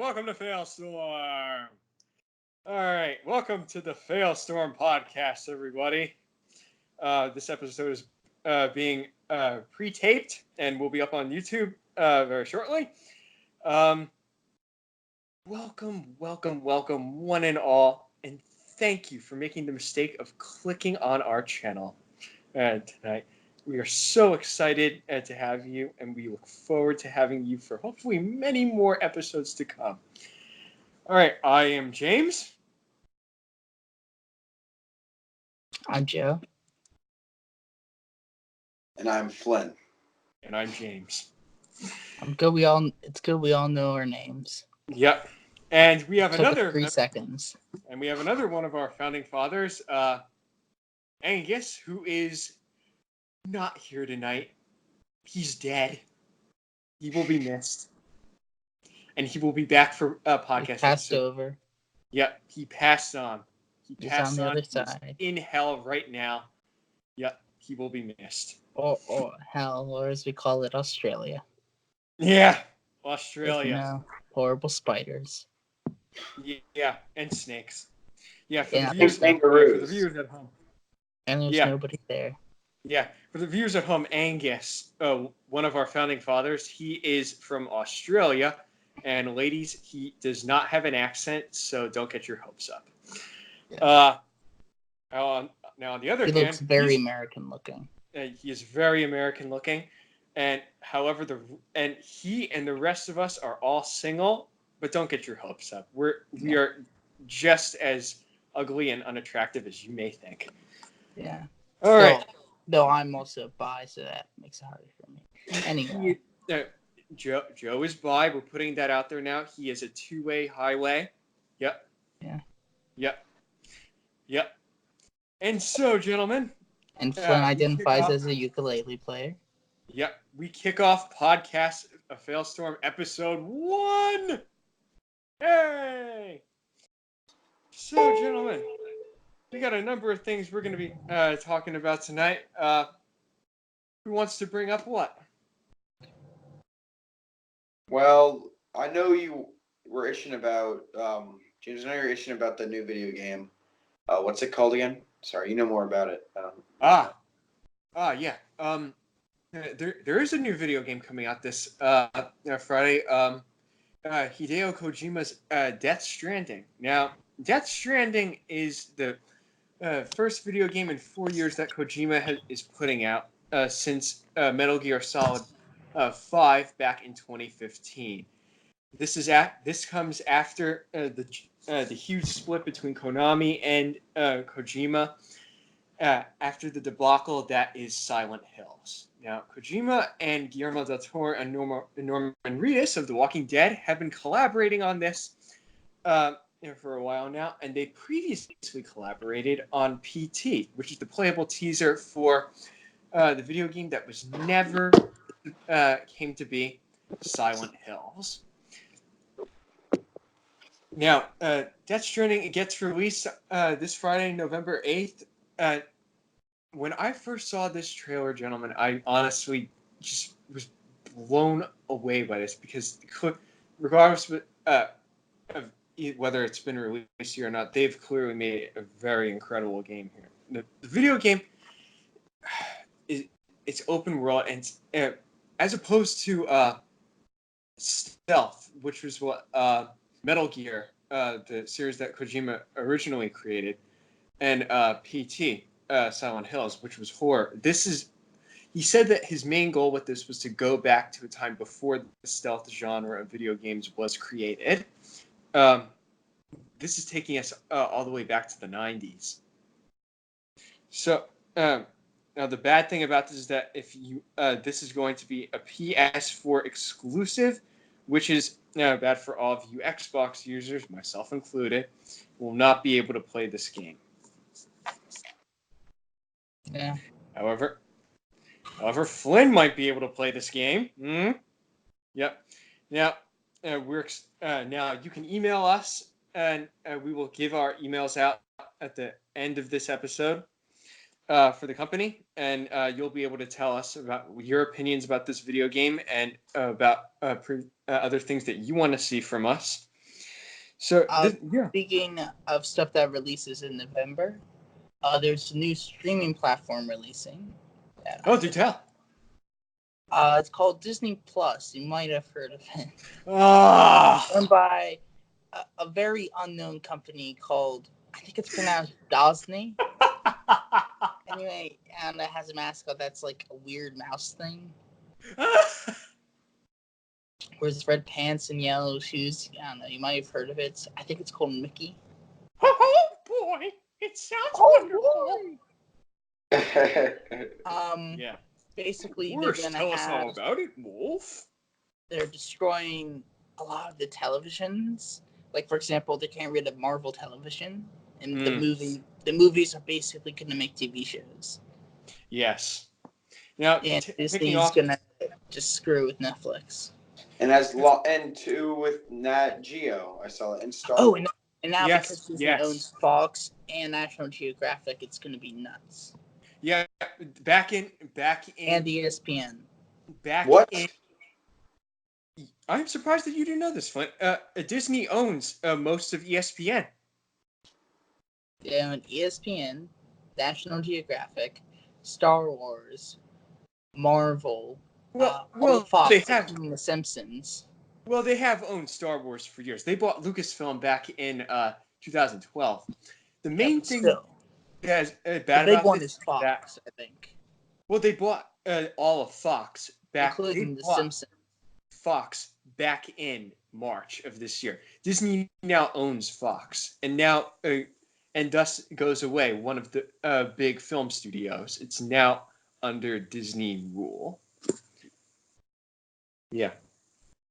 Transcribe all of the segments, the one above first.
welcome to Failstorm. All right, welcome to the Failstorm podcast, everybody. This episode is being pre-taped and will be up on YouTube very shortly. Welcome, one and all, and thank you for making the mistake of clicking on our channel tonight. We are so excited to have you, and we look forward to having you for hopefully many more episodes to come. All right, I am James. I'm Joe. And I'm Flynn. And I'm James. It's good we all know our names. Yep. And we have another 3 seconds. And we have another one of our founding fathers, Angus, who is not here tonight. He's dead. He will be missed. And he will be back for a podcast. He passed over. Yep, he passed on. He's on the other side. He's in hell right now. Yep, he will be missed. Or hell, or as we call it, Australia. Yeah, Australia. Horrible spiders. Yeah, and snakes. Yeah, for the viewers at home. And there's nobody there. Yeah, for the viewers at home, Angus, one of our founding fathers, he is from Australia. And ladies, he does not have an accent, so don't get your hopes up. Yeah. Now, on the other hand, he looks very American looking. He is very American looking, and however, he and the rest of us are all single. But don't get your hopes up. We are just as ugly and unattractive as you may think. Yeah. All right. Though I'm also bi, so that makes it harder for me. Anyway. Joe is bi. We're putting that out there now. He is a two-way highway. Yep. Yeah. Yep. And so, gentlemen. And Flynn identifies as a ukulele player. Yep. We kick off podcast Failstorm episode 1. Hey! So, gentlemen, we got a number of things we're going to be talking about tonight. Who wants to bring up what? Well, I know you were itching about, James, I know you're itching about the new video game. What's it called again? Sorry, you know more about it. Yeah. There is a new video game coming out this Friday. Hideo Kojima's Death Stranding. Now, Death Stranding is the first video game in 4 years that Kojima is putting out since Metal Gear Solid 5 back in 2015. This comes after the huge split between Konami and Kojima after the debacle that is Silent Hills. Now, Kojima and Guillermo del Toro and Norman Reedus of The Walking Dead have been collaborating on this for a while now, and they previously collaborated on PT, which is the playable teaser for the video game that was never came to be, Silent Hills. Now, Death Stranding gets released this Friday, November 8th. When I first saw this trailer, gentlemen, I honestly just was blown away by this because regardless of whether it's been released here or not, they've clearly made a very incredible game here. The video game it's open world, and as opposed to Stealth, which was what Metal Gear, the series that Kojima originally created, and PT. Silent Hills, which was horror. He said that his main goal with this was to go back to a time before the stealth genre of video games was created. This is taking us all the way back to the 90s. So, now the bad thing about this is that this is going to be a PS4 exclusive, which is bad for all of you Xbox users, myself included, will not be able to play this game. Yeah. However, Flynn might be able to play this game. Yep. Now, now you can email us, and we will give our emails out at the end of this episode for the company, and you'll be able to tell us about your opinions about this video game and about other things that you want to see from us. So yeah. Speaking of stuff that releases in November, there's a new streaming platform releasing. Oh, do tell. It's called Disney Plus. You might have heard of it. Ah. Owned by a very unknown company called, I think it's pronounced Disney. Anyway, and it has a mascot that's like a weird mouse thing. Wears red pants and yellow shoes. I don't know. You might have heard of it. I think it's called Mickey. Oh boy, it sounds wonderful. Yeah. Basically, First, tell us all about it, Wolf. They're destroying a lot of the televisions. Like, for example, they're getting rid of Marvel Television, and the movies are basically going to make TV shows. Yes. Now, And picking Disney's off, going to just screw with Netflix. And too with Nat Geo, I saw it in Star Oh, Wars. and now Yes, because Disney yes. owns Fox and National Geographic, it's going to be nuts. yeah, back in, And ESPN. What? I'm surprised that you didn't know this, Flint. Disney owns most of ESPN. They own ESPN, National Geographic, Star Wars, Marvel, Well, Fox, they have. including The Simpsons. Well, they have owned Star Wars for years. They bought Lucasfilm back in 2012. The main thing that's bad the big about one this is Fox, I think. Well, they bought all of Fox back. Including The Simpsons. Fox back in March of this year. Disney now owns Fox, and now and thus goes away one of the big film studios. It's now under Disney rule. Yeah.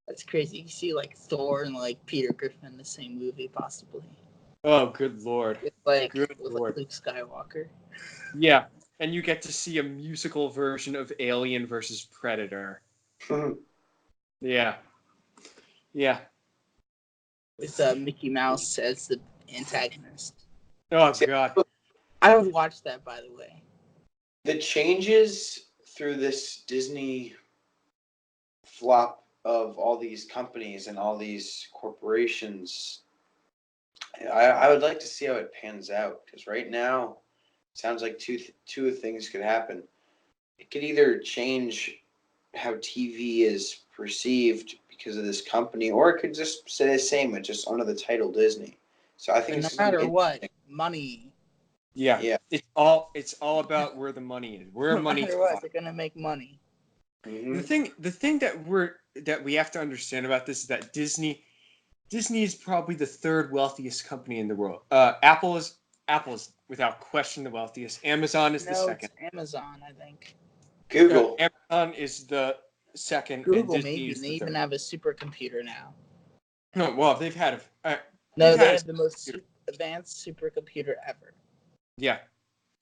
That's crazy. You see like Thor and like Peter Griffin in the same movie, possibly. Oh, good lord. With like Good lord. Luke Skywalker. Yeah, and you get to see a musical version of Alien versus Predator. Yeah. Yeah. With Mickey Mouse as the antagonist. Oh, God. I would watch that, by the way. The changes through this Disney flop of all these companies and all these corporations, I would like to see how it pans out, because right now it sounds like two things could happen. It could either change how TV is perceived because of this company, or it could just stay the same, but just under the title Disney. So I think no matter what, money. Yeah. It's all about where the money is. Where money. No matter what, they're gonna make money. Mm-hmm. The thing that we have to understand about this is that Disney is probably the third wealthiest company in the world. Apple is without question the wealthiest. Amazon is the second. It's Amazon, I think. Google. Amazon is the second. Google and Disney maybe. is They the even third. have a supercomputer now. No, well, they've had a. No, they have the most advanced supercomputer ever. Yeah.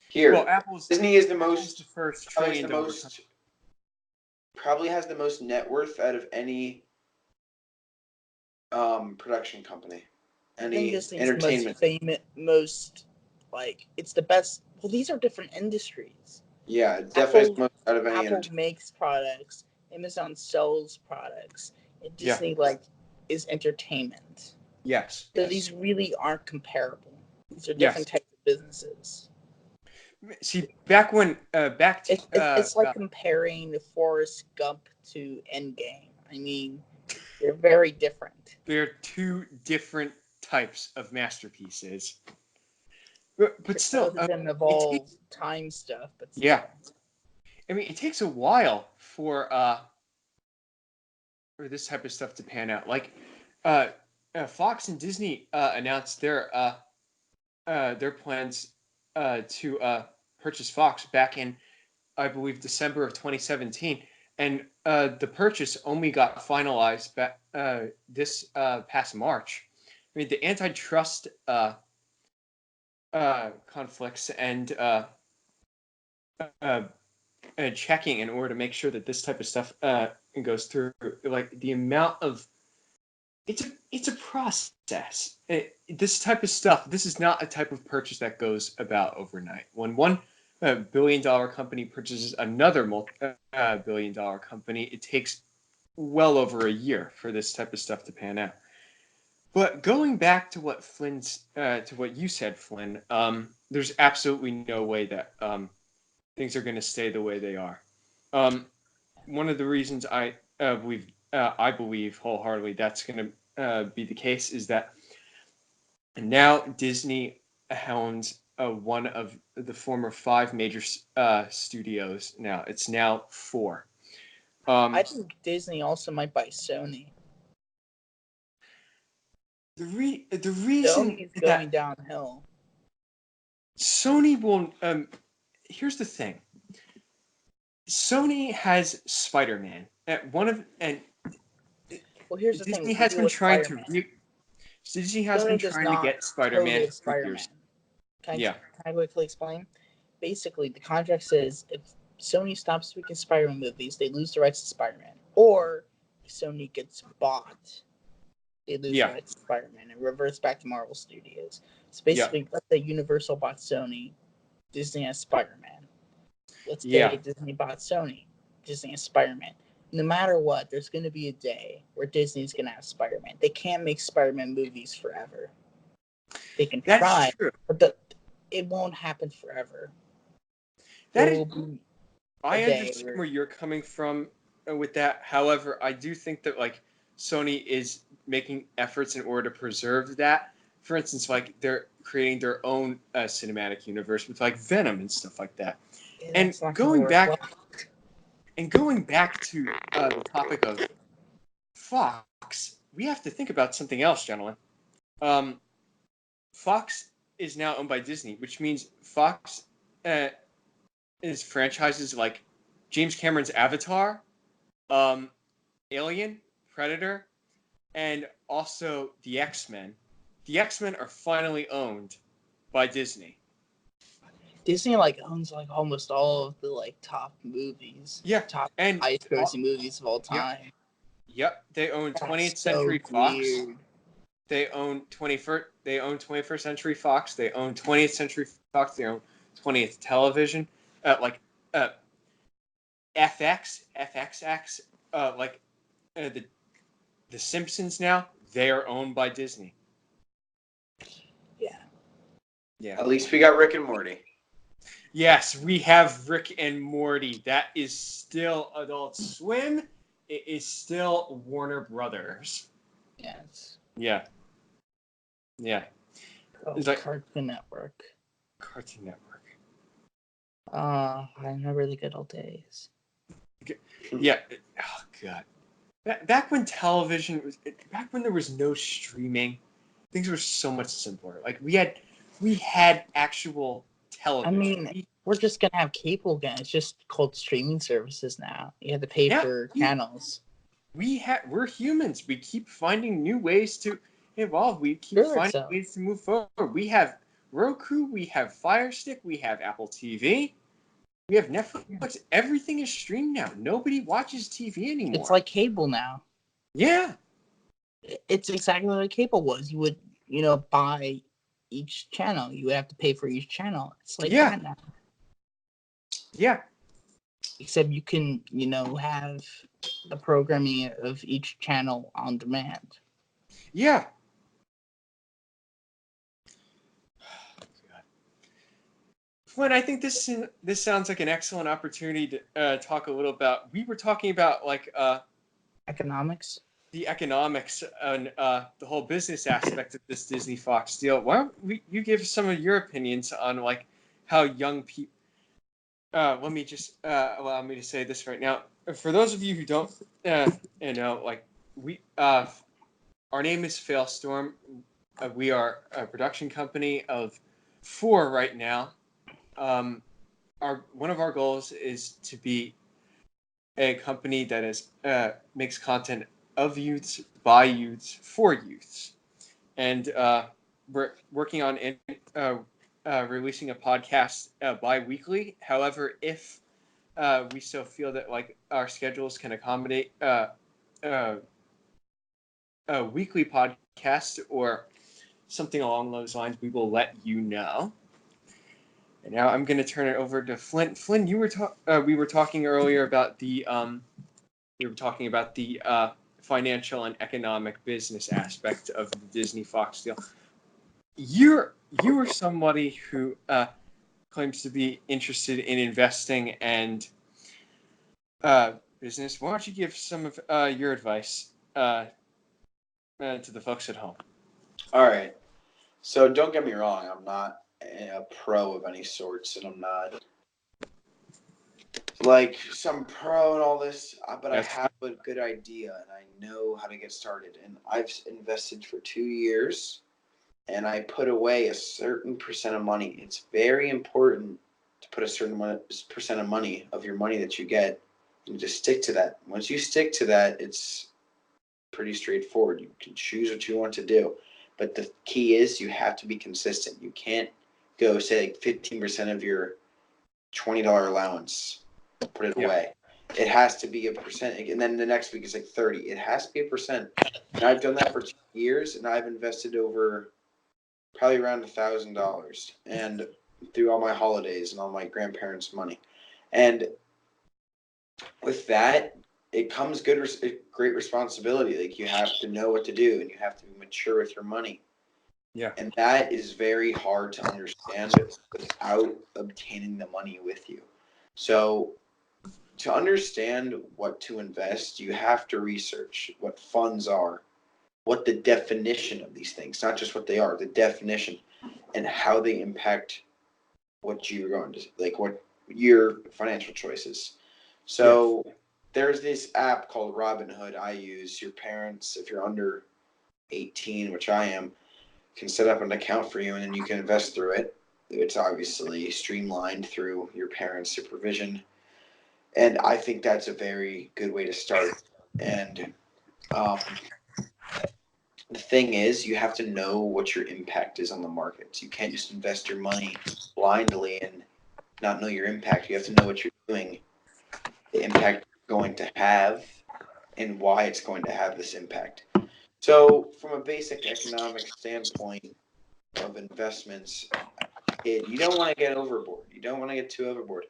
Here, well, Disney is the most. The first Probably, trillion dollar company. Probably has the most net worth out of any production company. Any entertainment. Most like it's the best. Well, these are different industries. Yeah, it definitely Apple, most out of any Apple makes products. Amazon sells products. And Disney is entertainment. Yes. So these really aren't comparable. These are different types of businesses. See, back when it's like comparing Forrest Gump to Endgame. I mean, they're very different. They're two different types of masterpieces. But still, both of them involve time stuff. But still. Yeah, I mean, it takes a while for this type of stuff to pan out. Like, Fox and Disney announced their plans to purchase Fox back in, I believe, December of 2017, and the purchase only got finalized back this past March. I mean, the antitrust conflicts and checking in order to make sure that this type of stuff goes through, like the amount of it's a process. This type of stuff, this is not a type of purchase that goes about overnight. When one billion-dollar company purchases another multi-billion-dollar company, it takes well over a year for this type of stuff to pan out. But going back to what you said, Flynn, there's absolutely no way that things are going to stay the way they are. One of the reasons I believe wholeheartedly that's going to be the case is that now Disney owns one of the former five major studios. Now it's now four. I think Disney also might buy Sony. The reason Sony's that going downhill. Sony will. Here's the thing. Sony has Spider-Man at one of and Well, here's the Disney thing. has Deal been with trying Spider-Man. Disney has been Sony does trying to not get Spider-Man co-list for Spider-Man. years. Can Yeah. I quickly explain? Basically, the contract says if Sony stops making Spider-Man movies, they lose the rights to Spider-Man. Or if Sony gets bought, they lose the Yeah. rights to Spider-Man and reverts back to Marvel Studios. So Yeah. basically, let's say Universal bought Sony, Disney has Spider-Man. Let's Yeah. say Disney bought Sony, Disney has Spider-Man. No matter what, there's going to be a day where Disney's going to have Spider-Man. They can't make Spider-Man movies forever. They can That's try, true. but it won't happen forever. That There is, will be I a day understand where you're coming from with that. However, I do think that like Sony is making efforts in order to preserve that. For instance, like they're creating their own cinematic universe with like Venom and stuff like that. And that's not gonna going work back well. and going back to the topic of Fox, we have to think about something else, gentlemen. Fox is now owned by Disney, which means Fox is franchises like James Cameron's Avatar, Alien, Predator, and also the X-Men. The X-Men are finally owned by Disney. Disney like owns like almost all of the like top movies. Yeah, Top and highest grossing movies of all Yep. time. Yep, they own That's 20th so Century Fox. weird. They own 21st. They own 21st Century Fox. They own 20th Century Fox. They own 20th Television. Like FX, FXX. Like the Simpsons now. They are owned by Disney. Yeah. Yeah. At least we got Rick and Morty. Yes, we have Rick and Morty. That is still Adult Swim. It is still Warner Brothers. Yes. Yeah. Yeah. Oh, It's like Cartoon Network. Cartoon Network. I remember the good old days. Yeah. Oh God. Back when television was, back when there was no streaming, things were so much simpler. Like we had actual television. I mean, we're just gonna have cable again. It's just called streaming services now. You have to pay for channels. We're humans. We keep finding new ways to evolve. We keep finding ways to move forward. We have Roku. We have Fire Stick. We have Apple TV. We have Netflix. Everything is streamed now. Nobody watches TV anymore. It's like cable now. Yeah. It's exactly like cable was. You would, buy each channel. You would have to pay for each channel. It's like that now. Yeah. Except you can, have the programming of each channel on demand. Yeah. Flynn, I think this sounds like an excellent opportunity to talk a little about. We were talking about like economics. The economics and the whole business aspect of this Disney Fox deal. Why don't you give some of your opinions on like how young people? Let me just allow me to say this right now. For those of you who don't know, like we our name is Failstorm. We are a production company of 4 right now. One of our goals is to be a company that is makes content of youths, by youths, for youths. And we're working on releasing a podcast bi-weekly. However, if we still feel that like our schedules can accommodate a weekly podcast or something along those lines, we will let you know. And now I'm going to turn it over to Flint. Flint, we were talking earlier about the financial and economic business aspect of the Disney Fox deal. You are somebody who claims to be interested in investing and business. Why don't you give some of your advice to the folks at home? All right. So don't get me wrong. I'm not a pro of any sorts, and I'm not like some pro and all this, but I have a good idea and I know how to get started. And I've invested for 2 years and I put away a certain percent of money. It's very important to put a certain percent of money of your money that you get and just stick to that. Once you stick to that, it's pretty straightforward. You can choose what you want to do. But the key is you have to be consistent. You can't go say like 15% of your $20 allowance, put it away. It has to be a percent, and then the next week is like 30. It has to be a percent. And I've done that for 2 years, and I've invested over probably around $1,000, and through all my holidays and all my grandparents' money. And with that, it comes great responsibility. Like you have to know what to do, and you have to be mature with your money. Yeah. And that is very hard to understand without obtaining the money with you. So to understand what to invest, you have to research what funds are, what the definition of these things, not just what they are, the definition, and how they impact what you're going to, like what your financial choices. So there's this app called Robinhood I use. Your parents, if you're under 18, which I am, can set up an account for you and then you can invest through it. It's obviously streamlined through your parents' supervision. And I think that's a very good way to start. And the thing is, you have to know what your impact is on the markets. You can't just invest your money blindly and not know your impact. You have to know what you're doing, the impact you're going to have, and why it's going to have this impact. So, from a basic economic standpoint of investments, you don't want to get overboard. You don't want to get too overboard.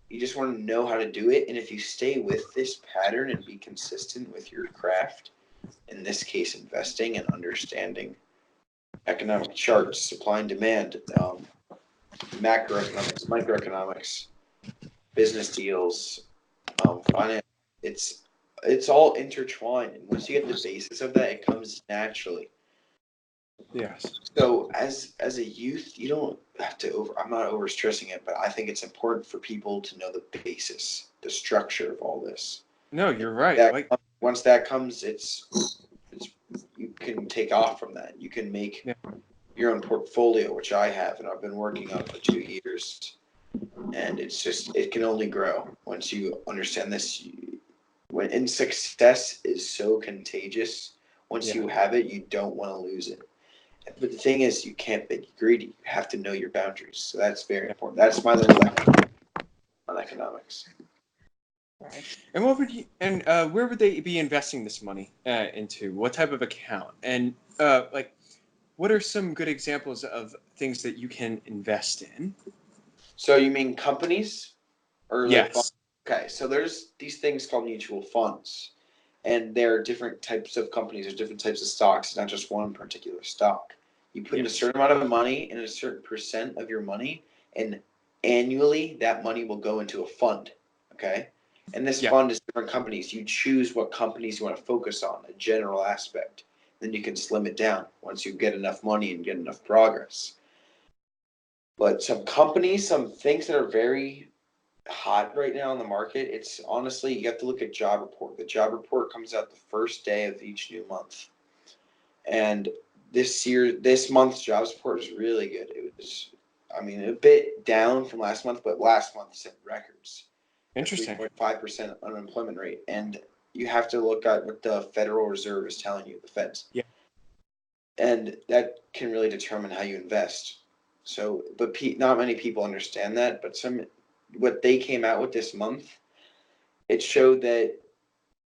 You just want to know how to do it. And if you stay with this pattern and be consistent with your craft, in this case, investing and understanding economic charts, supply and demand, macroeconomics, microeconomics, business deals, finance, it's all intertwined. And once you get the basis of that, it comes naturally. Yes. So as a youth, you don't have to I'm not over stressing it, but I think it's important for people to know the basis, the structure of all this. No, you're right. Once that comes, it's you can take off from that. You can make your own portfolio, which I have, and I've been working on for 2 years. And it can only grow once you understand this. And success is so contagious. Once you have it, you don't want to lose it. But the thing is, you can't be greedy. You have to know your boundaries. So that's very important. That's my little on economics. Right. And what would you where would they be investing this money into? What type of account? And what are some good examples of things that you can invest in? So you mean companies, or yes? Okay, so there's these things called mutual funds, and there are different types of companies. There's different types of stocks, not just one particular stock. You put in a certain amount of money and a certain percent of your money, and annually that money will go into a fund. Okay, and this fund is different companies. You choose what companies you want to focus on, a general aspect. Then you can slim it down once you get enough money and get enough progress. But some companies, some things that are very hot right now in the market, it's honestly, you have to look at job report. The job report comes out the first day of each new month. And this month's jobs report is really good. It was, a bit down from last month, but last month set records. Interesting. 3.5% unemployment rate. And you have to look at what the Federal Reserve is telling you, the Feds. Yeah. And that can really determine how you invest. So, but not many people understand that, but what they came out with this month, it showed that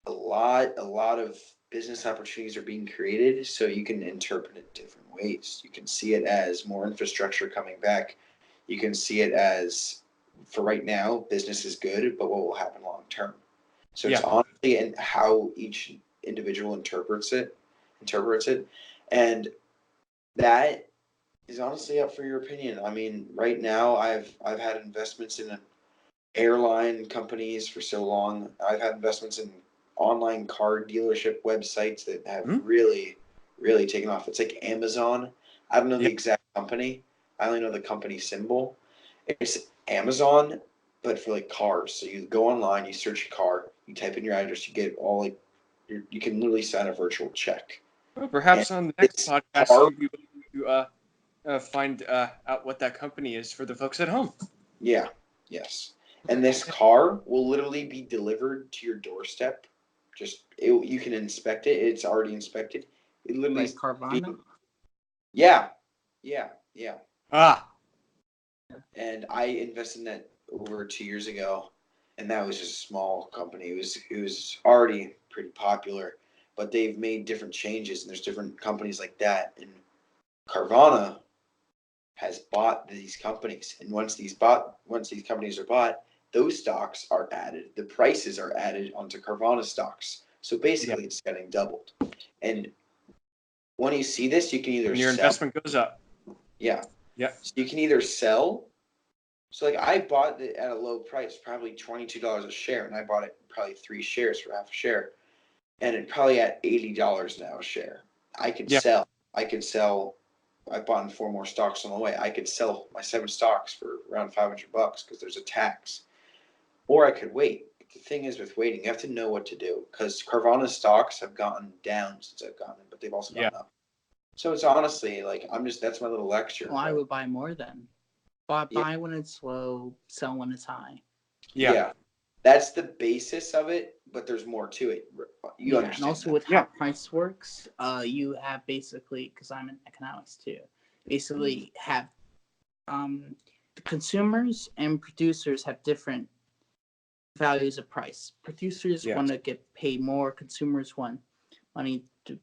a lot of business opportunities are being created, so you can interpret it different ways. You can see it as more infrastructure coming back. You can see it as, for right now, business is good, but what will happen long term? So it's honestly in how each individual interprets it, and that is honestly up for your opinion. I mean, right now I've had investments in airline companies for so long. I've had investments in online car dealership websites that have really, really taken off. It's like Amazon. I don't know the exact company. I only know the company symbol. It's Amazon, but for like cars. So you go online, you search a car, you type in your address, you get all like, you can literally sign a virtual check. Well, perhaps on the next podcast, you'll be able to find out what that company is for the folks at home. Yeah. Yes. And this car will literally be delivered to your doorstep. You can inspect it. It's already inspected. It literally Like Carvana? Yeah. Ah. And I invested in that over 2 years ago, and that was just a small company. It was already pretty popular, but they've made different changes, and there's different companies like that. And Carvana has bought these companies, and once these companies are bought, those stocks are added. The prices are added onto Carvana stocks. So basically, it's getting doubled. And when you see this, you can either when your sell. investment goes up. Yeah. Yeah. So you can either sell. So like I bought it at a low price, probably $22 a share, and I bought it probably 3 shares for half a share, and it probably at $80 now a share. I could sell. I bought in 4 more stocks on the way. I could sell my 7 stocks for around $500 because there's a tax, or I could wait. The thing is with waiting, you have to know what to do because Carvana stocks have gotten down since I've gotten them, but they've also gone up. So it's honestly like that's my little lecture. Well, I would buy more then. Buy when it's low, sell when it's high. Yeah. That's the basis of it, but there's more to it. You understand. And also with how price works, you have basically, because I'm in economics too, basically have the consumers and producers have different values of price. Producers want to get paid more. Consumers want money to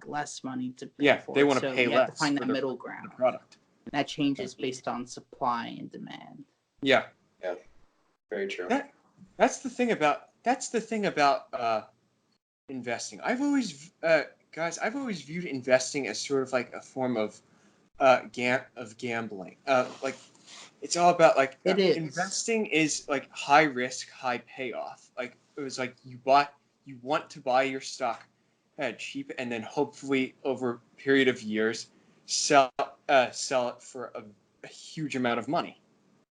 less money to pay for. They want to pay you less. Have to find that middle ground. Product. And that changes based on supply and demand. Yeah. Very true. That's the thing about investing. I've always viewed investing as sort of like a form of gambling. It's all about investing is like high risk, high payoff. Like it was like you want to buy your stock cheap, and then hopefully over a period of years sell it for a huge amount of money.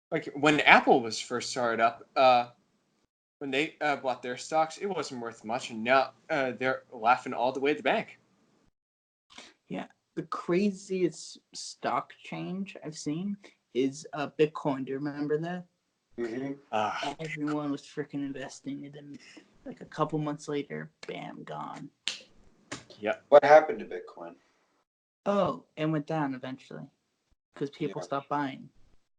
Like when Apple was first started up, when they bought their stocks, it wasn't worth much, and now they're laughing all the way to the bank. Yeah, the craziest stock change I've seen is Bitcoin. Do you remember that? Mm-hmm. Everyone was freaking investing in them. Like a couple months later, bam, gone. Yep. What happened to Bitcoin? Oh, it went down eventually because people stopped buying.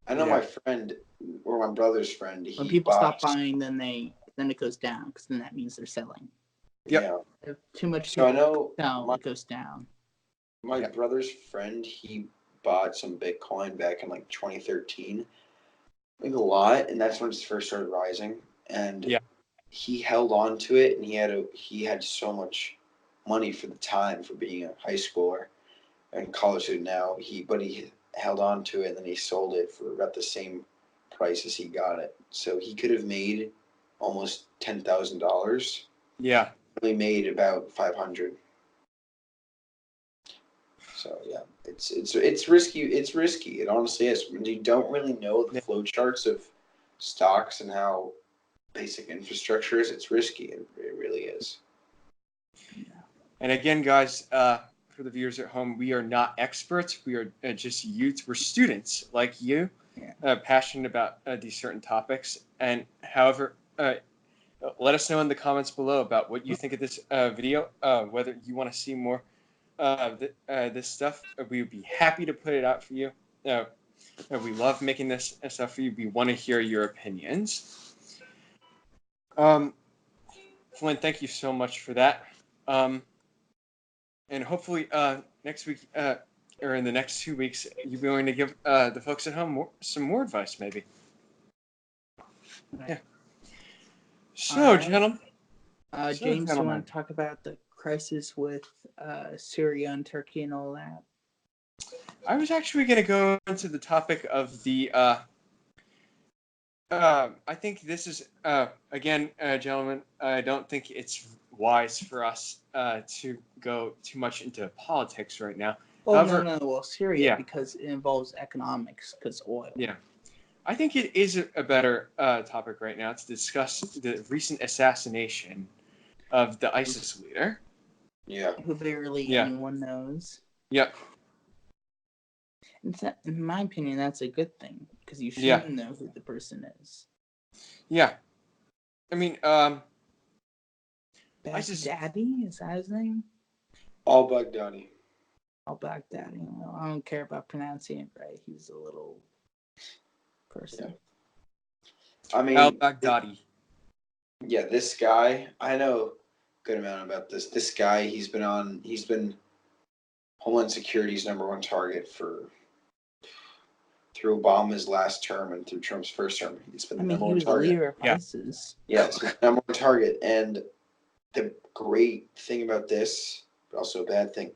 I know my friend or my brother's friend. When people stop buying, then it goes down because then that means they're selling. Yeah. If too much. So I know it goes down. My brother's friend, he bought some Bitcoin back in like 2013, like a lot, and that's when it first started rising. And he held on to it, and he had so much money for the time for being a high schooler and college student now. He held on to it, and then he sold it for about the same price as he got it. So he could have made almost $10,000. Yeah. He made about 500. So yeah, it's risky. It's risky. It honestly is. When you don't really know the flow charts of stocks and how basic infrastructure is, it's risky. It really is. Yeah. And again, guys, for the viewers at home, we are not experts. We are just youth. We're students like you, passionate about these certain topics. And however, let us know in the comments below about what you think of this video. Whether you want to see more this stuff, we would be happy to put it out for you. We love making this stuff for you. We want to hear your opinions. Flynn, thank you so much for that. And hopefully next week or in the next 2 weeks, you'll be going to give the folks at home some more advice, maybe. Yeah. So, gentlemen, So, James, you gentlemen, want to talk about the crisis with Syria and Turkey and all that? I was actually going to go into the topic of the. I think this is again, gentlemen. I don't think it's wise for us to go too much into politics right now. Oh, However, no. Well, Syria, yeah, because it involves economics, because oil. yeah. I think it is a better topic right now to discuss the recent assassination of the ISIS leader. Yeah. Who barely Yeah. anyone knows. Yep. In my opinion, that's a good thing, because you Yeah. shouldn't know who the person is. Yeah. I mean, ISIS. Baghdadi? Is that his name? Al-Baghdadi. Baghdadi. Well, I don't care about pronouncing it right. He's a little person. I mean, Al-Baghdadi. yeah, this guy, I know a good amount about this. This guy, he's been Homeland Security's #1 target through Obama's last term and through Trump's first term. He's been the number He one was the target. leader of Yeah. ISIS. Yes, he's the #1 target. And the great thing about this, but also a bad thing,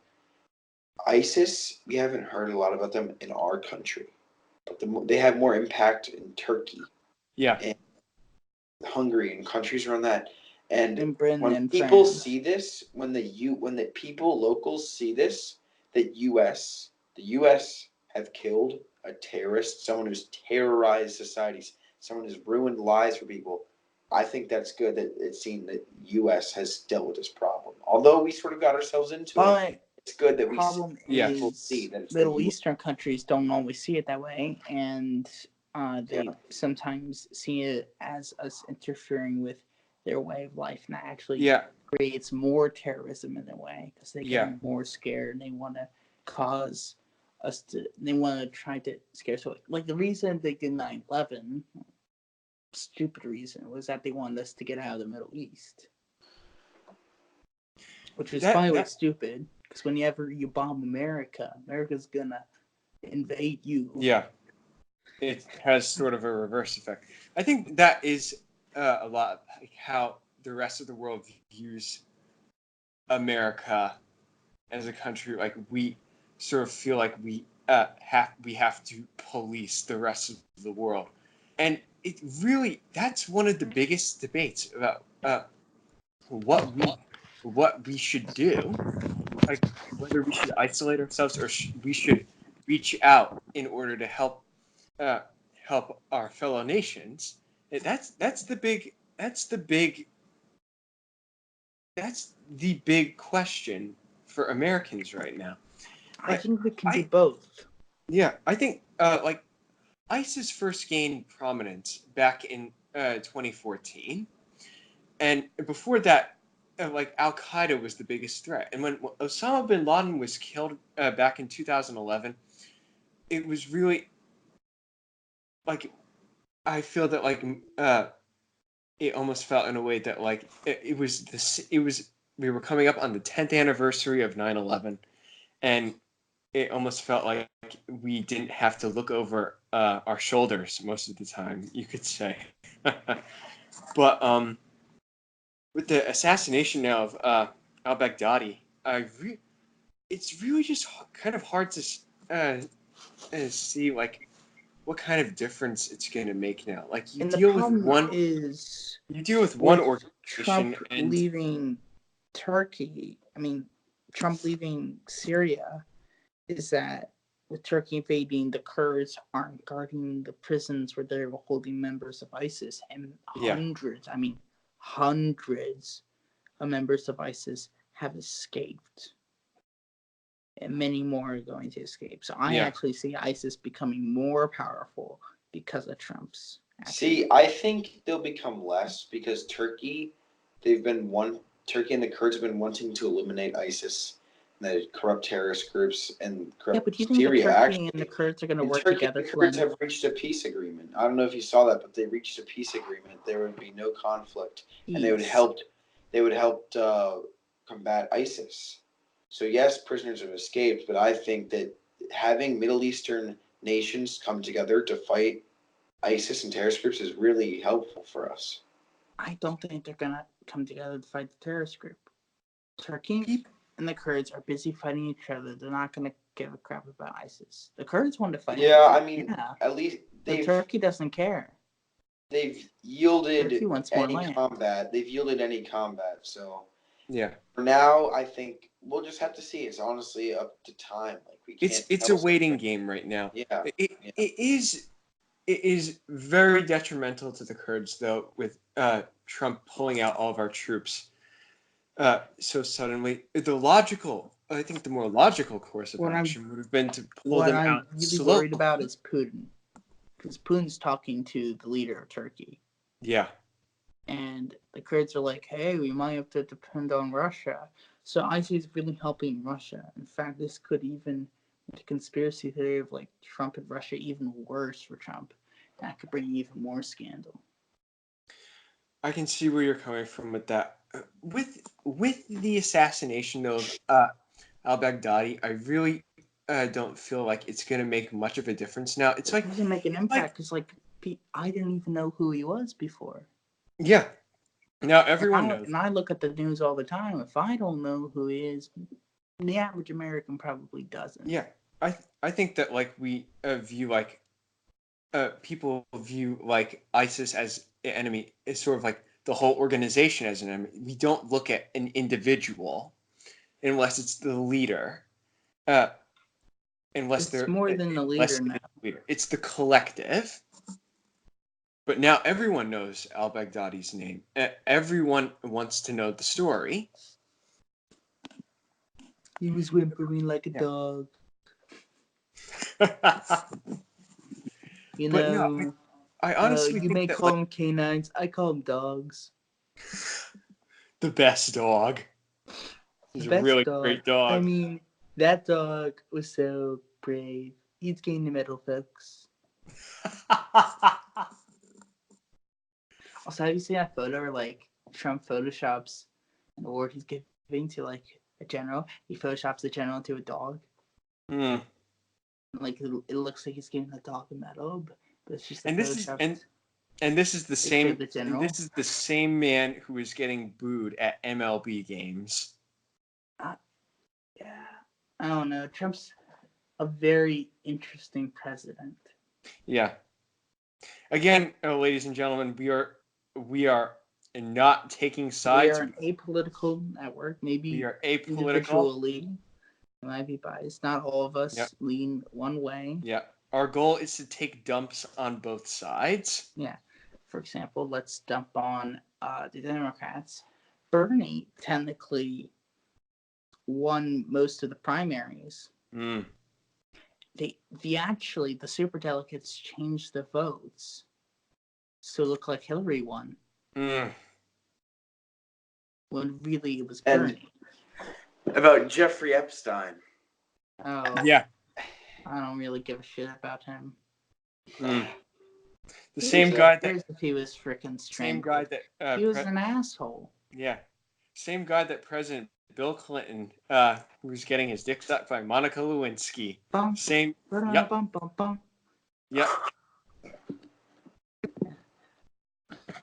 ISIS, we haven't heard a lot about them in our country, but they have more impact in Turkey, Yeah. and Hungary, and countries around that. And In Britain when and people France. see this, when the people locals see this, the U.S. have killed a terrorist, someone who's terrorized societies, someone who's ruined lives for people. I think that's good that it's seen that U.S. has dealt with this problem. Although we sort of got ourselves into it, But it's good that we problem Yeah. people see is that it's the Middle U.S. Eastern countries don't always see it that way, and they Yeah. sometimes see it as us interfering with their way of life, and that actually Yeah. creates more terrorism in a way because they Yeah. get more scared and they want to cause us to. They want to try to scare. So, like the reason they did 9/11, stupid reason, was that they wanted us to get out of the Middle East, which is probably stupid. Because whenever you bomb America, America's gonna invade you. Yeah. It has sort of a reverse effect. I think that is a lot like how the rest of the world views America as a country. Like we sort of feel like we have to police the rest of the world, and it really that's one of the biggest debates about what we should do, like whether we should isolate ourselves or we should reach out in order to uh, help our fellow nations. That's the big question for Americans right now. I think we can do I both. Yeah, I think like ISIS first gained prominence back in 2014, and before that, like Al Qaeda was the biggest threat. And when Osama bin Laden was killed back in 2011, it was really like I feel that like it almost felt in a way that like it was this it was we were coming up on the 10th anniversary of 9/11, and it almost felt like we didn't have to look over our shoulders most of the time, you could say. But with the assassination now of al-Baghdadi, it's really just kind of hard to see like what kind of difference it's going to make now. Like And the problem is you deal with one with organization Trump and leaving Turkey. I mean, Trump leaving Syria is that with Turkey invading, the Kurds aren't guarding the prisons where they're holding members of ISIS, and hundreds of members of ISIS have escaped, and many more are going to escape. So I actually see ISIS becoming more powerful because of Trump's action. See, I think they'll become less because Turkey and the Kurds have been wanting to eliminate ISIS and the corrupt terrorist groups and corrupt but do you think Syria. the Turkey Actually, and the Kurds are going to work Turkey, together? the Kurds have reached a peace agreement. I don't know if you saw that, but they reached a peace agreement. There would be no conflict, and they would help. They would help combat ISIS. So yes, prisoners have escaped, but I think that having Middle Eastern nations come together to fight ISIS and terrorist groups is really helpful for us. I don't think they're gonna come together to fight the terrorist group. Turkey and the Kurds are busy fighting each other. They're not gonna give a crap about ISIS. The Kurds want to fight Yeah, ISIS. I mean, Yeah, at least but Turkey doesn't care. they've yielded Turkey wants more any land. combat. They've yielded any combat. So Yeah. for now, I think we'll just have to see. It's honestly up to time. Like we can't. It's a waiting game right now. Yeah. It is very detrimental to the Kurds though, with Trump pulling out all of our troops so suddenly. I think the more logical course of action would have been to pull What them I'm out really slowly. worried about is Putin, because Putin's talking to the leader of Turkey, Yeah. and the Kurds are like, "Hey, we might have to depend on Russia." So ISIS is really helping Russia. In fact, this could even the conspiracy theory of like Trump and Russia even worse for Trump. That could bring even more scandal. I can see where you're coming from with that. With the assassination though of al-Baghdadi, I really don't feel like it's going to make much of a difference now. It's It like doesn't make an impact because I didn't even know who he was before. yeah. Now everyone knows. And I look at the news all the time. If I don't know who he is, the average American probably doesn't. Yeah, I think that like we view like people view like ISIS as an enemy is sort of like the whole organization as an enemy. We don't look at an individual unless it's the leader. Unless It's more than the leader now. It's the collective. But now everyone knows al-Baghdadi's name. Everyone wants to know the story. He was whimpering like a dog. You But know, no, I honestly you think may that call like, them canines. I call them dogs. the best dog. He's a really great dog. I mean, that dog was so brave. He's getting the medal, folks. Also, have you seen that photo where like Trump photoshops an award he's giving to like a general? He photoshops the general into a dog. Hmm. Like it looks like he's giving the dog a medal, but it's just And this is the same. This is the same man who is getting booed at MLB games. Yeah, I don't know. Trump's a very interesting president. Yeah. Again, ladies and gentlemen, we are not taking sides. We are an apolitical network. Maybe we are apolitical. Individually, it might be biased. Not all of us lean one way. Yeah. Our goal is to take dumps on both sides. Yeah. For example, let's dump on the Democrats. Bernie technically won most of the primaries. Mm. The superdelegates changed the votes, so it looked like Hillary won. Mm. When really it was Bernie. About Jeffrey Epstein. Oh yeah. I don't really give a shit about him. Mm. The same guy that if he was freaking same guy that he was an asshole. Yeah, same guy that President Bill Clinton who was getting his dick sucked by Monica Lewinsky. Same. Yep. Yep.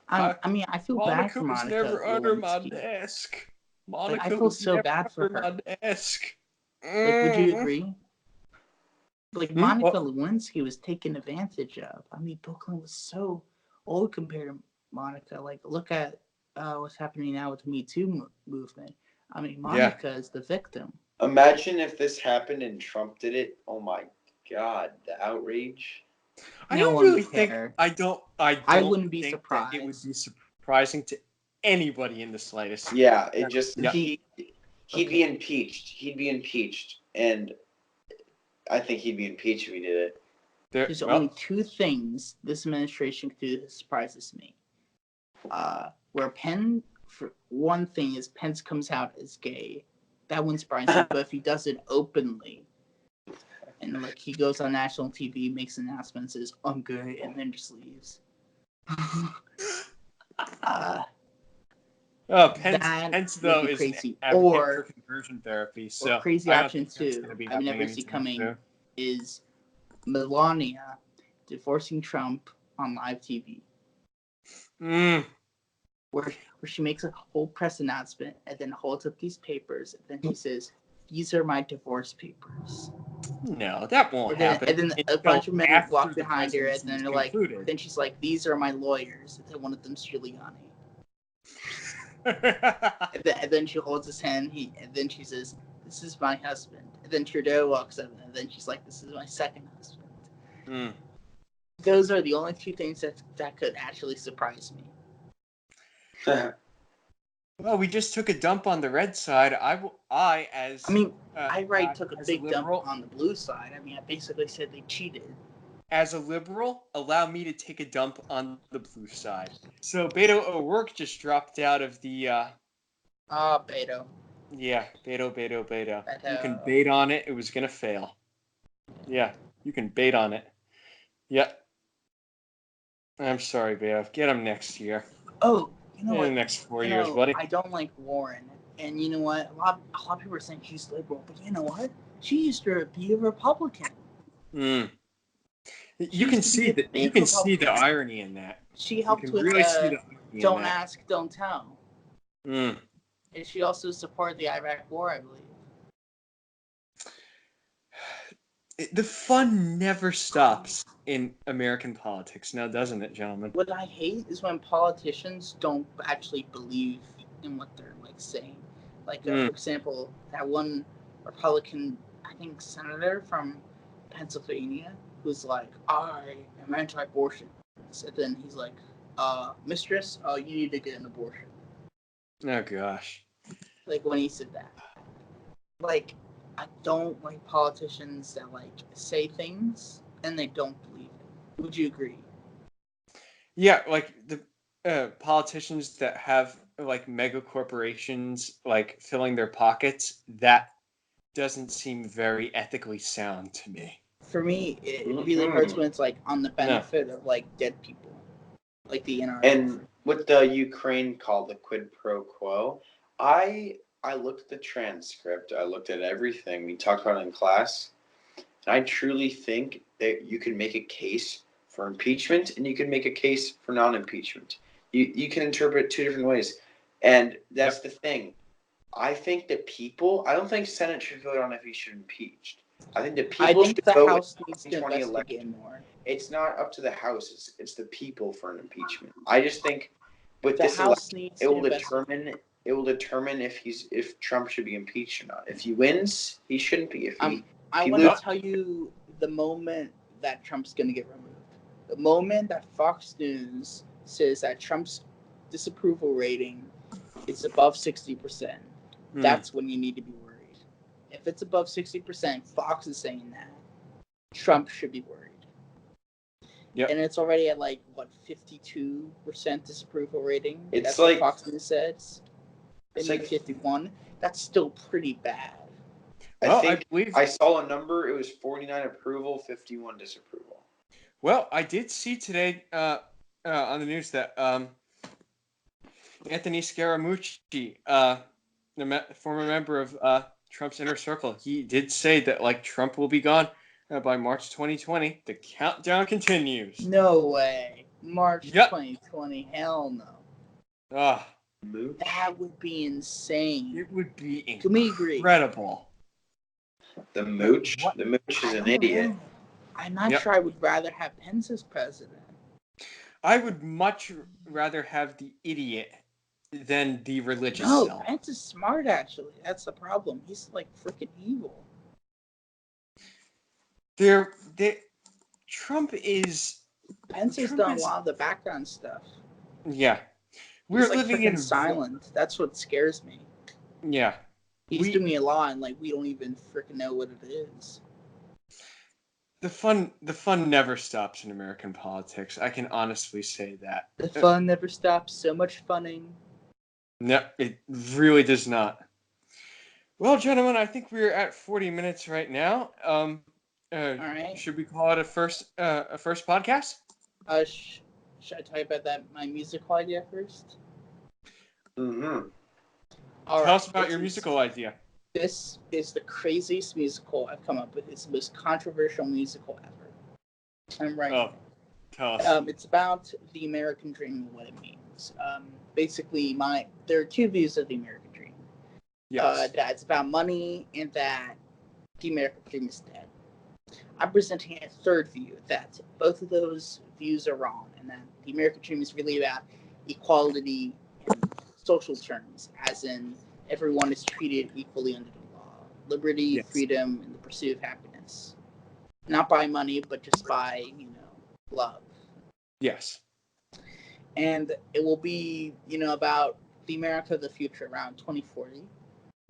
I mean, I feel bad for Monica. Monica was never under my Lewinsky. desk. I feel so bad for her. My desk. Like, would you agree? Like, Monica Lewinsky was taken advantage of. I mean, Bill Clinton was so old compared to Monica. Like, look at what's happening now with the Me Too movement. I mean, Monica is the victim. Imagine if this happened and Trump did it. Oh my God, the outrage. I don't really think. I wouldn't be surprised. It would be surprising to anybody in the slightest. Yeah, it just he'd be impeached. He'd be impeached, and I think he'd be impeached if he did it. There's only two things this administration could do that surprises me. For one thing is Pence comes out as gay. That wouldn't surprise me, but if he does it openly, and like he goes on national TV, makes an announcement, says I'm gay, and then just leaves. Pence though is crazy. For conversion therapy. So crazy option two I've never seen coming is Melania divorcing Trump on live TV. where she makes a whole press announcement and then holds up these papers and then she says, "These are my divorce papers." No, that won't happen. And then a until bunch of men after walk the behind her, and presidency then is they're like, concluded. then she's like, "These are my lawyers." And then one of them's Giuliani. And then she holds his hand. And then she says, "This is my husband." And then Trudeau walks up, and then she's like, "This is my second husband." Mm. Those are the only two things that could actually surprise me. Well, we just took a dump on the red side. I Took a as big dump liberal, on the blue side. I mean, I basically said they cheated. As a liberal, allow me to take a dump on the blue side. So Beto O'Rourke just dropped out of the. Beto. Yeah, Beto. Beto. You can bait on it. It was gonna fail. Yeah, you can bait on it. Yep. I'm sorry, Beto. Get him next year. Oh, you know In what? the next 4 years, buddy. I don't like Warren, and you know what? A lot of people are saying she's liberal, but you know what? She used to be a Republican. Mm. You She can used to be see a that. You big can see the Republican. irony in that. She helped you can with really see the irony in Don't that. Ask, Don't Tell. Mm. And she also supported the Iraq War, I believe. The fun never stops in American politics, now doesn't it, gentlemen? What I hate is when politicians don't actually believe in what they're saying. For example, that one Republican, I think, senator from Pennsylvania who's like, "I am anti-abortion," and then he's like, "Mistress, you need to get an abortion." Oh gosh. When he said that, I don't like politicians that say things and they don't believe it. Would you agree? Yeah, the politicians that have mega corporations filling their pockets, that doesn't seem very ethically sound to me. For me, it really hurts when it's on the benefit of dead people, like the NRA. And what the Ukraine called the quid pro quo, I looked at the transcript. I looked at everything we talked about in class, and I truly think that you can make a case for impeachment and you can make a case for non-impeachment. You can interpret it two different ways, and that's the thing. I think that I don't think Senate should vote on if he should be impeached. I think the people should vote House needs to 2020 investigate election. more. It's not up to the House. It's the people for an impeachment. I just think with The this House election, needs it to will determine if Trump should be impeached or not. If he wins, he shouldn't be. I want to tell you the moment that Trump's going to get removed. The moment that Fox News says that Trump's disapproval rating is above 60%, that's when you need to be worried. If it's above 60%, Fox is saying that, Trump should be worried. Yep. And it's already at 52% disapproval rating. That's what Fox News says. They make 51. That's still pretty bad. I believe I saw a number. It was 49 approval, 51 disapproval. Well, I did see today on the news that Anthony Scaramucci, the former member of Trump's inner circle, he did say that Trump will be gone by March 2020. The countdown continues. No way. March 2020. Hell no. That would be insane. It would be incredible. The Mooch is an idiot. I'm not sure I would rather have Pence as president. I would much rather have the idiot than the religious No, self. Pence is smart, actually. That's the problem. He's freaking evil. Trump is... Pence has done a lot of the background stuff. Yeah. We're living in silent. That's what scares me. Yeah. He's doing a lot and we don't even freaking know what it is. The fun never stops in American politics. I can honestly say that. The fun never stops. So much funning. No, it really does not. Well, gentlemen, I think we're at 40 minutes right now. All right. Should we call it a first podcast? Should I tell you about my musical idea first? Mm-hmm. Tell us about your musical idea. This is the craziest musical I've come up with. It's the most controversial musical ever. I'm right. Oh, tell us. It's about the American dream and what it means. views. Basically, there are two views of the American dream. Yes. That it's about money and that the American dream is dead. I'm presenting a third view that both of those views are wrong, and that the American dream is really about equality in social terms, as in everyone is treated equally under the law, liberty, Yes. freedom, and the pursuit of happiness, not by money, but just by love. Yes. And it will be about the America of the future around 2040,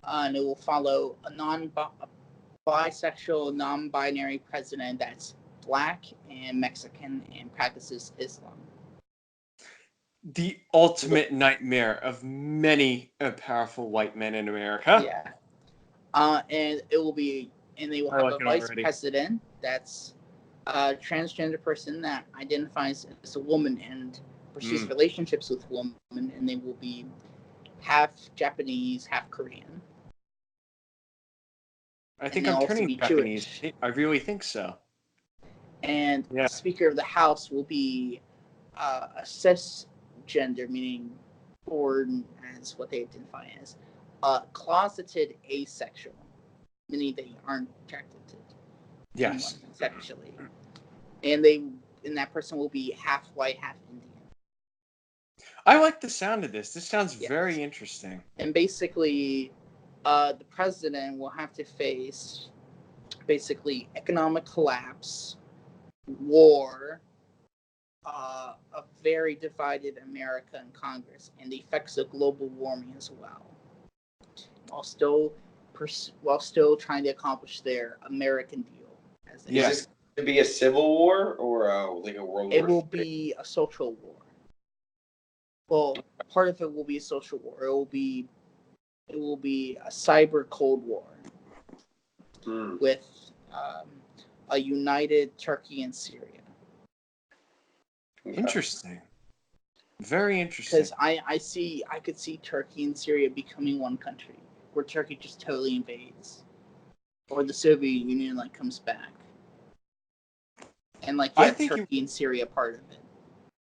and it will follow a bisexual, non-binary president that's black and Mexican and practices Islam. The ultimate nightmare of many powerful white men in America. Yeah. And it will be, and they will I have like a it vice already. president that's a transgender person that identifies as a woman and pursues relationships with women, and they will be half Japanese, half Korean. I think And I'm they'll also turning be Japanese. Jewish. I really think so. And Yeah. the Speaker of the House will be a cisgender, meaning born as what they identify as closeted asexual, meaning they aren't attracted to anyone Yes. sexually. And that person will be half white, half Indian. I like the sound of this. This sounds Yes. very interesting. And basically, the president will have to face basically economic collapse, war, a very divided America and Congress, and the effects of global warming as well, while still trying to accomplish their American deal. As they Yes. Is this to be a civil war or like a World It War will III? be a social war. Well, part of it will be a social war. It will be a cyber Cold War with a united Turkey and Syria. Okay. Interesting. Very interesting. Because I could see Turkey and Syria becoming one country, where Turkey just totally invades, or the Soviet Union comes back, and I you have think Turkey and Syria part of it.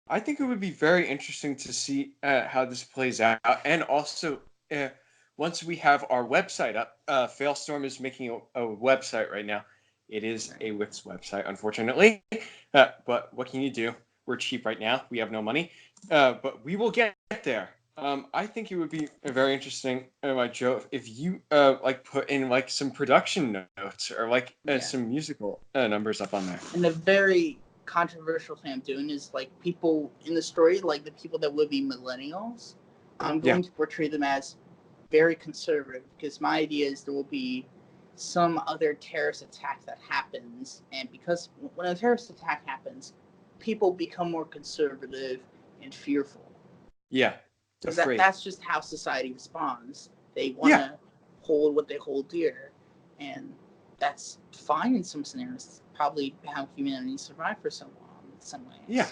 I think it would be very interesting to see how this plays out, and also once we have our website up, Failstorm is making a website right now. It is a Wix website, unfortunately, but what can you do? We're cheap right now. We have no money, but we will get there. I think it would be very interesting, Joe, if you put in some production notes or some musical numbers up on there. And a very controversial thing I'm doing is people in the story, the people that would be millennials, I'm going to portray them as very conservative, because my idea is there will be some other terrorist attack that happens, and because when a terrorist attack happens, people become more conservative and fearful. Yeah. Because that's just how society responds. They want to hold what they hold dear, and that's fine in some scenarios. It's probably how humanity survived for so long in some ways. Yeah.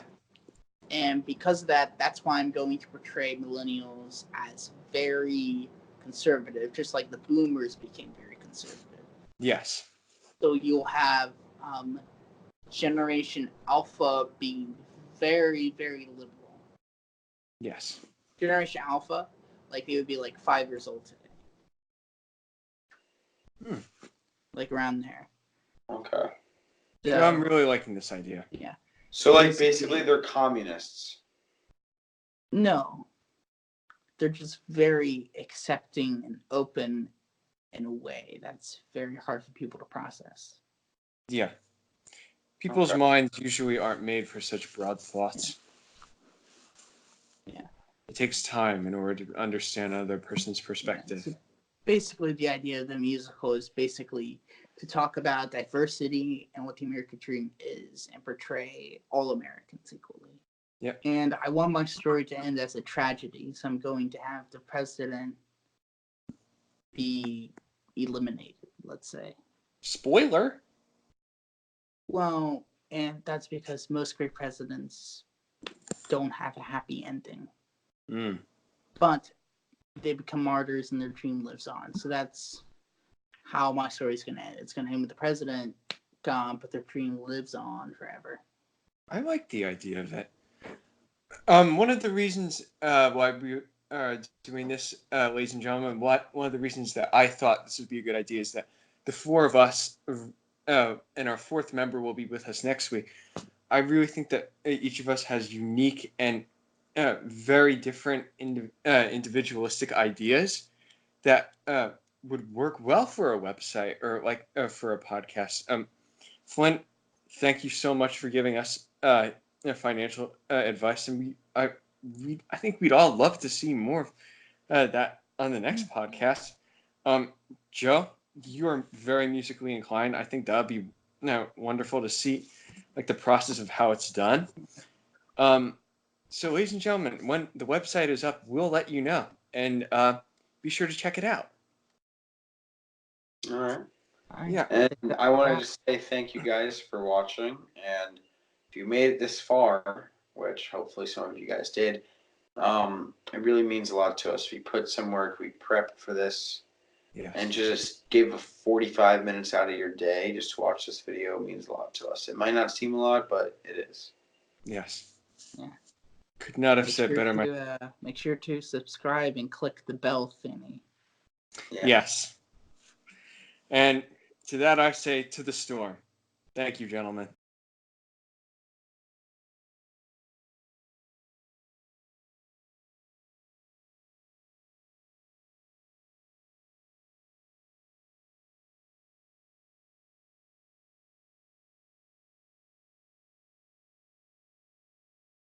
And because of that, that's why I'm going to portray millennials as very conservative, just like the boomers became very conservative. Yes. So you'll have Generation Alpha being very, very liberal. Yes. Generation Alpha, they would be 5 years old today. Around there. Okay. So, I'm really liking this idea. Yeah. So basically they're communists. No. They're just very accepting and open in a way that's very hard for people to process. Yeah. People's minds usually aren't made for such broad thoughts. Yeah. It takes time in order to understand another person's perspective. So basically, the idea of the musical is basically to talk about diversity and what the American dream is, and portray all Americans equally. Yeah. And I want my story to end as a tragedy, so I'm going to have the president be eliminated, let's say. Spoiler? Well, and that's because most great presidents don't have a happy ending. But they become martyrs and their dream lives on. So that's how my story is going to end. It's going to end with the president gone, but their dream lives on forever. I like the idea of it. One of the reasons why we are doing this, ladies and gentlemen, one of the reasons that I thought this would be a good idea is that the four of us, and our fourth member will be with us next week. I really think that each of us has unique and very different individualistic ideas that would work well for a website or like for a podcast. Flint, thank you so much for giving us financial advice, and I think we'd all love to see more of that on the next podcast. Joe, you are very musically inclined. I think that'd be wonderful to see, like the process of how it's done. So, ladies and gentlemen, when the website is up, we'll let you know, and be sure to check it out. All right. All right. Yeah. And I want to just say thank you guys for watching. And if you made it this far, which hopefully some of you guys did, it really means a lot to us. We put some work, we prepped for this, Yes. and just give 45 minutes out of your day just to watch this video means a lot to us. It might not seem a lot, but it is. Yes. Yeah. Could not have said better. Make sure to subscribe and click the bell thingy. Yeah. Yes. And to that I say, to the storm. Thank you, gentlemen.